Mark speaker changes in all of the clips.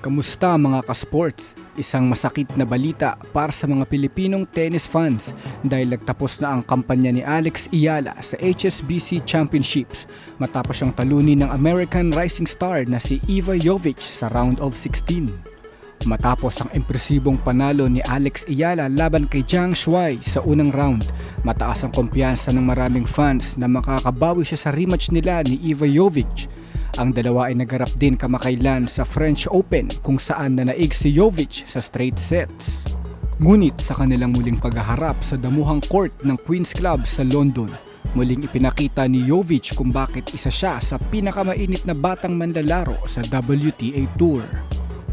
Speaker 1: Kamusta mga ka-sports? Isang masakit na balita para sa mga Pilipinong tennis fans dahil nagtapos na ang kampanya ni Alex Eala sa HSBC Championships matapos siyang talunin ng American rising star na si Iva Jovic sa round of 16. Matapos ang impresibong panalo ni Alex Eala laban kay Zhang Shuai sa unang round, mataas ang kumpiyansa ng maraming fans na makakabawi siya sa rematch nila ni Iva Jovic. Ang dalawa ay nagarap din kamakailan sa French Open kung saan nanaig si Jovic sa straight sets. Ngunit sa kanilang muling paghaharap sa damuhang court ng Queen's Club sa London, muling ipinakita ni Jovic kung bakit isa siya sa pinakamainit na batang manlalaro sa WTA Tour.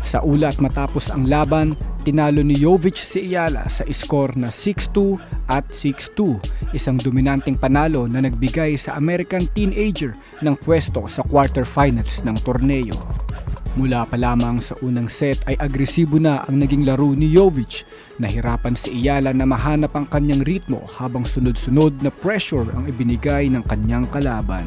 Speaker 1: Sa ulat matapos ang laban, tinalo ni Jovic si Eala sa score na 6-2 at 6-2, isang dominanteng panalo na nagbigay sa American teenager ng pwesto sa quarterfinals ng torneo. Mula pa lamang sa unang set ay agresibo na ang naging laro ni Jovic. Nahirapan si Eala na mahanap ang kanyang ritmo habang sunod-sunod na pressure ang ibinigay ng kanyang kalaban.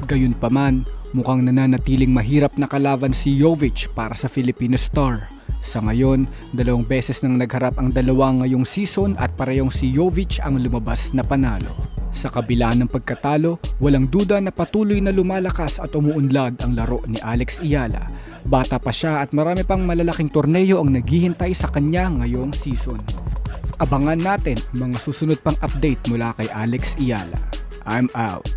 Speaker 1: Gayunpaman, mukhang nananatiling mahirap na kalaban si Jovic para sa Filipino star. Sa ngayon, 2 beses nang nagharap ang dalawa ngayong season at parehong si Jovic ang lumabas na panalo. Sa kabila ng pagkatalo, walang duda na patuloy na lumalakas at umuunlad ang laro ni Alex Eala. Bata pa siya at marami pang malalaking torneo ang naghihintay sa kanya ngayong season. Abangan natin ang mga susunod pang update mula kay Alex Eala. I'm out.